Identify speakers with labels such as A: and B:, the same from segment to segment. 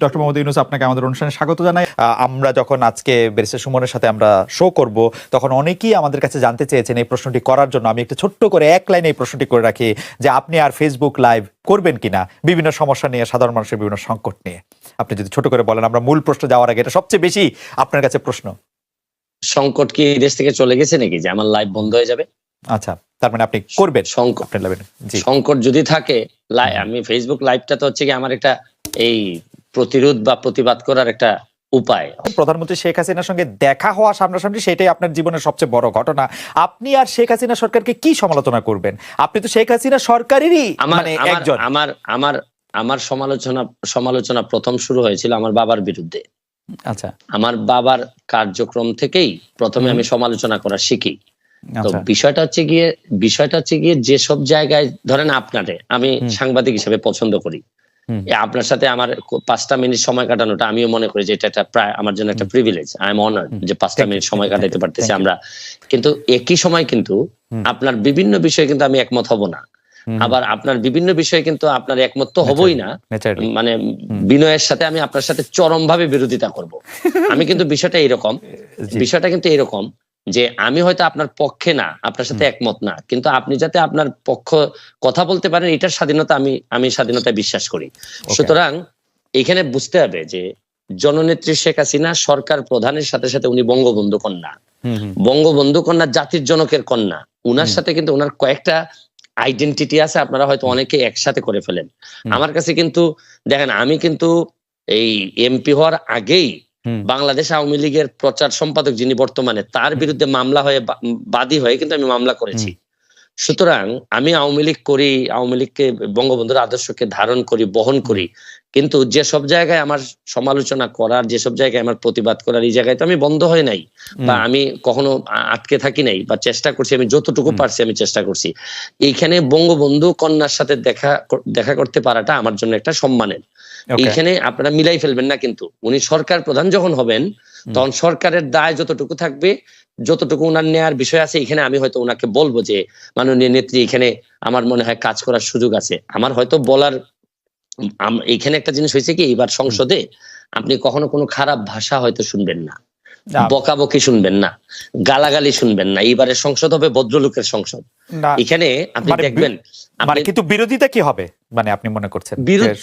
A: Doctor Mohammad Yunus, আপনাকে আমাদের অনুষ্ঠানে স্বাগত জানাই। আমরা যখন আজকে ব্যারিস্টার সুমনের সাথে আমরা শো করব, তখন অনেকেই আমাদের কাছে জানতে চেয়েছেন এই প্রশ্নটি করার জন্য। আমি একটু ছোট্ট করে এক লাইনে এই প্রশ্নটি করে রাখি যে আপনি আর ফেসবুক লাইভ করবেন কিনা বিভিন্ন সমস্যা নিয়ে, সাধারণ মানুষের বিভিন্ন সংকট নিয়ে। আপনি যদি ছোট করে বলেন, আমরা মূল প্রশ্ন যাওয়ার আগে, এটা সবচেয়ে বেশি আপনার কাছে প্রশ্ন।
B: সংকট কি দেশ থেকে চলে গেছে নাকি যে আমার লাইভ বন্ধ হয়ে যাবে?
A: আচ্ছা, তার মানে আপনি করবেন
B: সংকট? সংকট যদি থাকে, আমি ফেসবুক লাইভটা তো হচ্ছে কি আমার একটা এই প্রতিরোধ বা প্রতিবাদ করার একটা উপায়।
A: প্রধানমন্ত্রী শেখ হাসিনার সঙ্গে দেখা হওয়া সামনাসামনি, সেটাই আপনার জীবনের সবচেয়ে বড় ঘটনা। আপনি আর শেখ হাসিনা সরকারকে কি সমালোচনা করবেন? আপনি তো শেখ হাসিনা সরকারেরই একজন।
B: আমার সমালোচনা প্রথম শুরু হয়েছিল আমার বাবার বিরুদ্ধে।
A: আচ্ছা,
B: আমার বাবার কার্যক্রম থেকেই প্রথমে আমি সমালোচনা করা শিখি। তো বিষয়টা হচ্ছে গিয়ে যেসব জায়গায় ধরেন আপনারে আমি সাংবাদিক হিসেবে পছন্দ করি, আপনার সাথে আমার 5টা মিনিট সময় কাটানোটা আমিও মনে করি যে এটা প্রায় আমার জন্য একটা প্রিভিলেজ। আই এম অনার্ড যে 5টা মিনিট সময় কাটাইতে পারতেছি আমরা। কিন্তু একই সময় কিন্তু আপনার বিভিন্ন বিষয়ে কিন্তু আমি একমত হব না, আবার আপনার বিভিন্ন বিষয়ে কিন্তু আপনার একমত তো হবই না। মানে বিনয়ের সাথে আমি আপনার সাথে চরম ভাবে বিরোধিতা করব। আমি কিন্তু বিষয়টা কিন্তু এরকম যে আমি হয়তো আপনার পক্ষে না, আপনার সাথে একমত না, কিন্তু আপনি যাতে আপনার পক্ষ কথা বলতে পারেন এটার স্বাধীনতা আমি স্বাধীনতায় বিশ্বাস করি। সুতরাং এখানে বুঝতে হবে যে জননেত্রী শেখ হাসিনা সরকার প্রধানের সাথে সাথে উনি বঙ্গবন্ধু কন্যা, জাতির জনকের কন্যা। উনার সাথে কিন্তু উনার কয়েকটা আইডেন্টিটি আছে, আপনারা হয়তো অনেকে একসাথে করে ফেলেন। আমার কাছে কিন্তু দেখেন, আমি কিন্তু এই এমপি হওয়ার আগেই বাংলাদেশ আওয়ামী লীগের প্রচার সম্পাদক যিনি বর্তমানে, তার বিরুদ্ধে মামলা হয়ে বাদী হয়ে কিন্তু আমি মামলা করেছি। সুতরাং আমি আওয়ামী লীগ করি, আওয়ামী লীগকে বঙ্গবন্ধুর আদর্শকে ধারণ করি, বহন করি, কিন্তু যেসব জায়গায় আমার সমালোচনা করার, যেসব জায়গায় আমার প্রতিবাদ করার, এই জায়গায় তো আমি বন্ধ হয়ে নাই বা আমি কখনো আটকে থাকি নাই, বা চেষ্টা করছি, আমি যতটুকু পারছি আমি চেষ্টা করছি। এইখানে বঙ্গবন্ধু কন্যার সাথে দেখা করতে পারাটা আমার জন্য একটা সম্মানের। এইখানে আপনারা মিলাই ফেলবেন না, কিন্তু উনি সরকার প্রধান যখন হবেন তখন সরকারের দায় যতটুকু থাকবে, যতটুকু উনার নেয়ার বিষয় আছে, এখানে আমি হয়তো উনাকে বলবো যে মাননীয় নেত্রী, এখানে আমার মনে হয় কাজ করার সুযোগ আছে। আমার হয়তো বলার এখানে একটা জিনিস হয়েছে কি, এবার সংসদে আপনি কখনো কোনো খারাপ ভাষা হয়তো শুনবেন না, বকাবকি শুনবেন না, গালাগালি শুনবেন না। এইবারের সংসদ হবে ভদ্রলোকের সংসদ। এখানে আপনি দেখবেন,
A: কিন্তু বিরোধিতা কি হবে, মানে আপনি মনে করছেন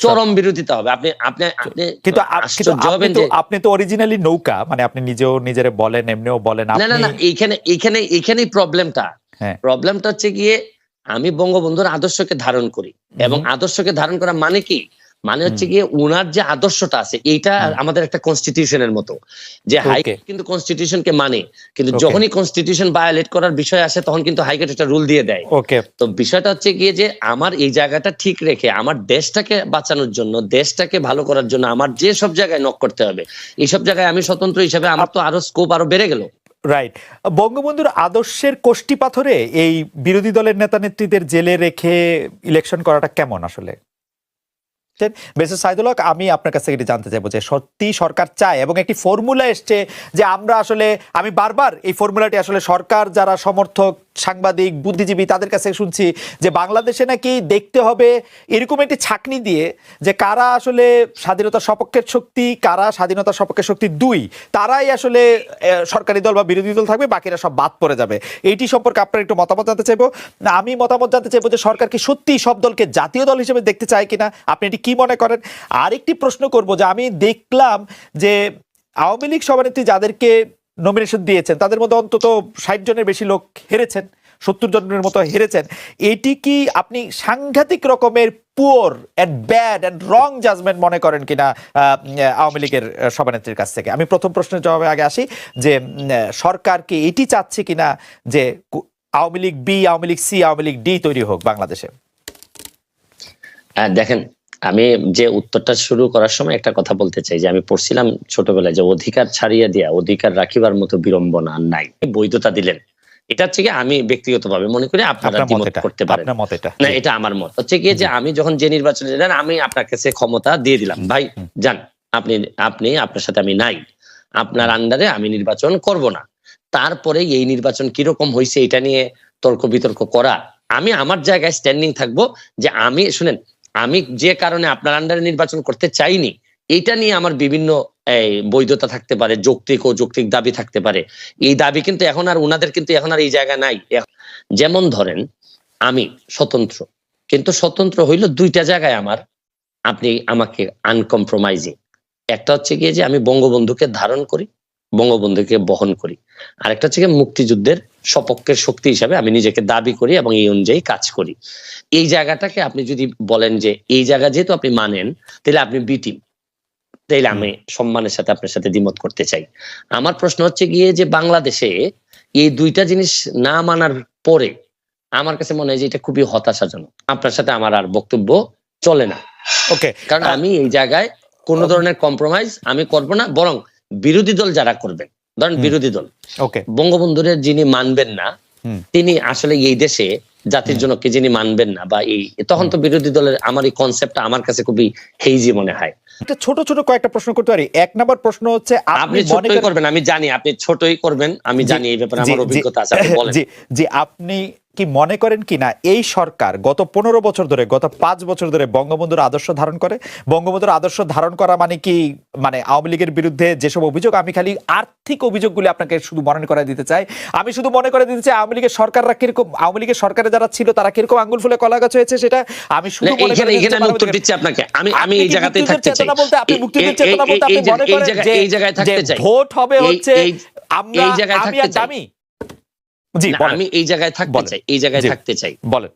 B: চরম বিরোধিতা হবে। আপনি
A: আপনি তো অরিজিনালি নৌকা, মানে আপনি নিজেও নিজেরে বলেন, এমনিও বলেন।
B: না, এইখানেই প্রবলেমটা হচ্ছে গিয়ে আমি বঙ্গবন্ধুর আদর্শকে ধারণ করি, এবং আদর্শকে ধারণ করা মানে কি, মানে হচ্ছে গিয়ে উনার যে আদর্শটা আছে এইটা আমাদের একটা কনস্টিটিউশনের মতো, যে হাইকোর্ট কিন্তু কনস্টিটিউশনকে মানে, কিন্তু যখনই কনস্টিটিউশন ভায়োলেট করার বিষয় আসে তখন কিন্তু হাইকোর্ট একটা রুল দিয়ে দেয়। তো বিষয়টা হচ্ছে গিয়ে যে আমার এই জায়গাটা ঠিক রেখে আমার দেশটাকে বাঁচানোর জন্য, দেশটাকে ভালো করার জন্য আমার যে সব জায়গায় নক করতে হবে, এইসব জায়গায় আমি স্বতন্ত্র হিসাবে আমার তো আরো স্কোপ আরো বেড়ে গেল।
A: রাইট। বঙ্গবন্ধুর আদর্শের কোষ্টি পাথরে এই বিরোধী দলের নেতা নেত্রীদের জেলে রেখে ইলেকশন করাটা কেমন আসলে? মিস্টার সাইদুল হক, আমি আপনার কাছ থেকে জানতে চাইবো যে সত্যি সরকার চায়, এবং একটি ফর্মুলা এসছে যে আমরা আসলে, আমি বারবার এই ফর্মুলাটি আসলে সরকার যারা সমর্থক, সাংবাদিক, বুদ্ধিজীবী তাদের কাছে শুনছি যে বাংলাদেশে নাকি দেখতে হবে এরকম একটি ছাঁকনি দিয়ে যে কারা আসলে স্বাধীনতার সপক্ষের শক্তি, কারা স্বাধীনতার সপক্ষের শক্তি দুই, তারাই আসলে সরকারি দল বা বিরোধী দল থাকবে, বাকিরা সব বাদ পড়ে যাবে। এইটি সম্পর্কে আপনার একটু মতামত জানতে চাইবো। আমি মতামত জানতে চাইবো যে সরকার কি সত্যি সব দলকে জাতীয় দল হিসেবে দেখতে চায় কিনা, আপনি এটি কি মনে করেন? আরেকটি প্রশ্ন করব যে আমি দেখলাম যে আওয়ামী লীগ সভানেত্রী যাদেরকে নমিনেশন দিয়েছেন তাদের মধ্যে অন্তত 60 জনের বেশি লোক হেরেছেন, 70 জনের মতো হেরেছেন। এটি কি আপনি সাংঘাতিক রকমের poor and bad and wrong judgement মনে করেন কিনা আওয়ামী লীগের সভানেত্রীর কাছ থেকে? আমি প্রথম প্রশ্নের জবাবে আগে আসি যে সরকার কি এটি চাচ্ছে কিনা যে Awami League B, Awami League C, Awami League D তৈরি হোক বাংলাদেশে?
B: দেখেন, আমি যে উত্তরটা শুরু করার সময় একটা কথা বলতে চাই যে আমি পড়ছিলাম ছোটবেলায় যে অধিকার ছাড়িয়ে দিয়া অধিকার রাখিবার মতো বিড়ম্বনা নাই, বৈধতা দিলেন। এটা হচ্ছে কি আমি ব্যক্তিগতভাবে মনে করি, আপনারা দ্বিমত করতে পারেন না, এটা আমার মত হচ্ছে গিয়ে যে আমি যখন যে নির্বাচনে যান আমি আপনার কাছে ক্ষমতা দিয়ে দিলাম, ভাই যান, আপনার সাথে আমি নাই, আপনার আন্ডারে আমি নির্বাচন করব না। তারপরে এই নির্বাচন কিরকম হয়েছে এটা নিয়ে তর্ক বিতর্ক করা, আমি আমার জায়গায় স্ট্যান্ডিং থাকবো যে আমি শুনেন, আমি যে কারণে আপনার আন্ডারে নির্বাচন করতে চাইনি এইটা নিয়ে আমার বিভিন্ন বৈধতা থাকতে পারে, যৌক্তিক ও যৌক্তিক দাবি থাকতে পারে। এই দাবি কিন্তু এখন আর উনাদের কিন্তু এখন আর এই জায়গা নাই। যেমন ধরেন আমি স্বতন্ত্র, কিন্তু স্বতন্ত্র হইলো দুইটা জায়গায় আমার, আপনি আমাকে আনকম্প্রোমাইজিং। একটা হচ্ছে গিয়ে যে আমি বঙ্গবন্ধুকে ধারণ করি, বঙ্গবন্ধুকে বহন করি। আরেকটা হচ্ছে গিয়ে মুক্তিযুদ্ধের সপক্ষের শক্তি হিসাবে আমি নিজেকে দাবি করি এবং এই অনুযায়ী কাজ করি। এই জায়গাটাকে আপনি যদি বলেন যে এই জায়গা যেহেতু আপনি মানেন, তাহলে আপনি বি টিম, তাইলে আমি সম্মানের সাথে আপনার সাথে দ্বিমত করতে চাই। আমার প্রশ্ন হচ্ছে গিয়ে যে বাংলাদেশে এই দুইটা জিনিস না মানার পরে আমার কাছে মনে হয় যে এটা খুবই হতাশাজনক। আপনার সাথে আমার আর বক্তব্য চলে না।
A: ওকে,
B: কারণ আমি এই জায়গায় কোন ধরনের কম্প্রোমাইজ আমি করব না, বরং বিরোধী দল যারা করবেন, ধরেন বিরোধী দল
A: ওকে,
B: বঙ্গবন্ধুরের যিনি মানবেন না, তিনি আসলে এই দেশে জাতির জন্য কে যিনি মানবেন না, বা এই তখন তো বিরোধী দলের আমার এই কনসেপ্টটা আমার কাছে খুবই হেইজি মনে হয়।
A: একটা ছোট ছোট কয়েকটা প্রশ্ন করতে পারি। এক নম্বর প্রশ্ন হচ্ছে,
B: আপনি ছোটই করবেন, আমি জানি আপনি ছোটই করবেন, আমি জানি এই ব্যাপারে আমার অভিজ্ঞতা আছে, আপনি বলেন।
A: জি, আপনি কি মনে করেন কিনা এই সরকার গত 15 বছর ধরে, গত 5 বছর ধরে বঙ্গবন্ধুর আদর্শ ধারণ করে? বঙ্গবন্ধুর আদর্শ ধারণ করা মানে কি, মানে আওয়ামী লীগের বিরুদ্ধে যেসব অভিযোগ, আমি খালি আর্থিক অভিযোগগুলি আপনাকে শুধু মনে করে দিতে চাই। আমি শুধু মনে করে দিতে চাই আওয়ামী লীগের সরকাররা কিরকম, আওয়ামী লীগের সরকারে যারা ছিল তারা কিরকম আঙ্গুল ফুলে কলা গাছ হয়েছে, সেটা আমি শুধু মনে করে
B: এখানে আমি উত্তর দিচ্ছি আপনাকে। আমি এই জায়গাতেই থাকতে চাই।
A: আপনি মুক্তিযুদ্ধের চেতনা বলতে আপনি মনে করেন যে
B: এই জায়গায় থাকতে চাই,
A: ভোট হবে হচ্ছে আমরা,
B: এই জায়গায়
A: আমি
B: থাকতে চাই।
A: জি,
B: আমি এই জায়গায় থাকতে চাই, এই জায়গায় থাকতে চাই।
A: বলেন।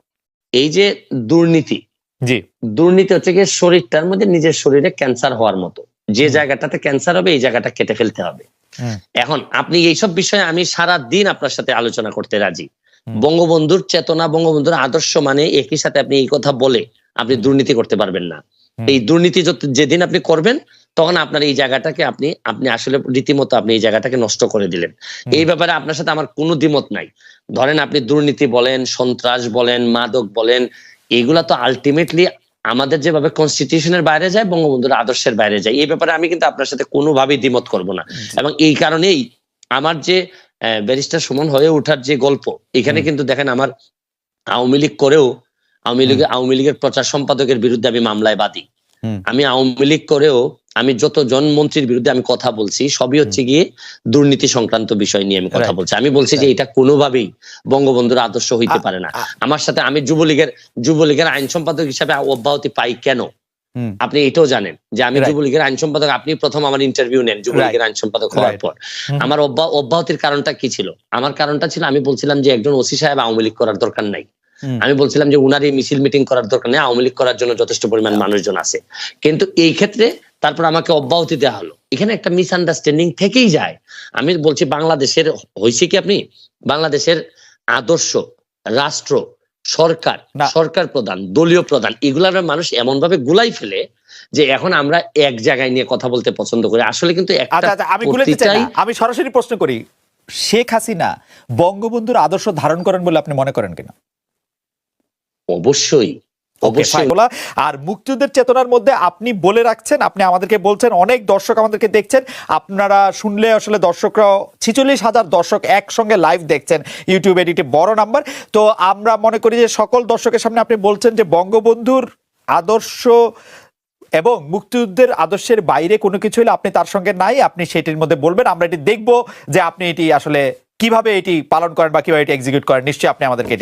B: এই যে দুর্নীতি,
A: জি,
B: দুর্নীতি হচ্ছে গিয়ে শরীরটার মধ্যে নিজের শরীরে ক্যান্সার হওয়ার মতো। যে জায়গাটাতে ক্যান্সার হবে এই জায়গাটা কেটে ফেলতে হবে। এখন আপনি এইসব বিষয়ে আমি সারা দিন আপনার সাথে আলোচনা করতে রাজি। বঙ্গবন্ধুর চেতনা, বঙ্গবন্ধুর আদর্শ মানে একই সাথে আপনি এই কথা বলে আপনি দুর্নীতি করতে পারবেন না। এই দুর্নীতি যেদিন আপনি করবেন তখন আপনার এই জায়গাটাকে আপনি আসলে রীতিমতো আপনি এই জায়গাটাকে নষ্ট করে দিলেন। এই ব্যাপারে আপনার সাথে আমার কোনো দ্বিমত নাই। ধরেন আপনি দুর্নীতি বলেন, সন্ত্রাস বলেন, মাদক বলেন, এগুলা তো আলটিমেটলি আমাদের যেভাবে কনস্টিটিউশনের বাইরে যায়, বঙ্গবন্ধুর আদর্শের বাইরে যায়। এই ব্যাপারে আমি কিন্তু আপনার সাথে কোনোভাবেই দ্বিমত করব না। এবং এই কারণেই আমার যে ব্যারিস্টার সুমন হয়ে ওঠার যে গল্প, এখানে কিন্তু দেখেন আমার আওয়ামী লীগ করেও আওয়ামী লীগের প্রচার সম্পাদকের বিরুদ্ধে আমি মামলায় বাদী। আমি আওয়ামী লীগ করেও আমি যতজন মন্ত্রীর বিরুদ্ধে আমি কথা বলছি, সবই হচ্ছে গিয়ে দুর্নীতি সংক্রান্ত বিষয় নিয়ে আমি কথা বলছি। আমি বলছি যে এটা কোনোভাবেই বঙ্গবন্ধুর আদর্শ হইতে পারে না। আমার সাথে আমি যুবলীগের আইন সম্পাদক হিসাবে অব্যাহতি পাই কেন, আপনি এটাও জানেন যে আমি যুবলীগের আইন সম্পাদক। আপনি প্রথম আমার ইন্টারভিউ নেন যুবলীগের আইন সম্পাদক হওয়ার পর। আমার অব্যাহতির কারণটা কি ছিল? আমার কারণটা ছিল আমি বলছিলাম যে একজন ওসি সাহেব আওয়ামী লীগ করার দরকার নাই। আমি বলছিলাম যে উনার এই মিছিল মিটিং করার দরকার নেই, আওয়ামী লীগ করার জন্য যথেষ্ট পরিমাণ মানুষজন আছে। কিন্তু এই ক্ষেত্রে তারপর আমাকে অব্যাহতি দেওয়া হলো। এখানে একটা মিসআন্ডারস্ট্যান্ডিং থেকেই যায়। আমি বলছি বাংলাদেশের হয়েছে কি, আপনি বাংলাদেশের আদর্শ, রাষ্ট্র, সরকার প্রধান, দলীয় প্রধান, এগুলার মানুষ এমন ভাবে গুলাই ফেলে যে এখন আমরা এক জায়গায় নিয়ে কথা বলতে পছন্দ করি। আসলে কিন্তু
A: আমি সরাসরি প্রশ্ন করি, শেখ হাসিনা বঙ্গবন্ধুর আদর্শ ধারণ করেন বলে আপনি মনে করেন কিনা?
B: অবশ্যই।
A: আর মুক্তিযুদ্ধের চেতনার মধ্যে আপনি বলে রাখছেন, আপনি আমাদেরকে বলছেন, অনেক দর্শক আমাদেরকে দেখছেন, আপনারা শুনলে আসলে দর্শকরা 46,000 দর্শক একসঙ্গে লাইভ দেখছেন ইউটিউব এডিটে, বড় নাম্বার। তো আমরা মনে করি যে সকল দর্শকের সামনে আপনি বলছেন যে বঙ্গবন্ধুর আদর্শ এবং মুক্তিযুদ্ধের আদর্শের বাইরে কোনো কিছু হলে আপনি তার সঙ্গে নাই, আপনি সেটির মধ্যে বলবেন। আমরা এটি দেখবো যে আপনি এটি আসলে কিভাবে এটি পালন করেন বা কিভাবে এটি এক্সিকিউট করেন। নিশ্চয়ই আপনি আমাদেরকে এটি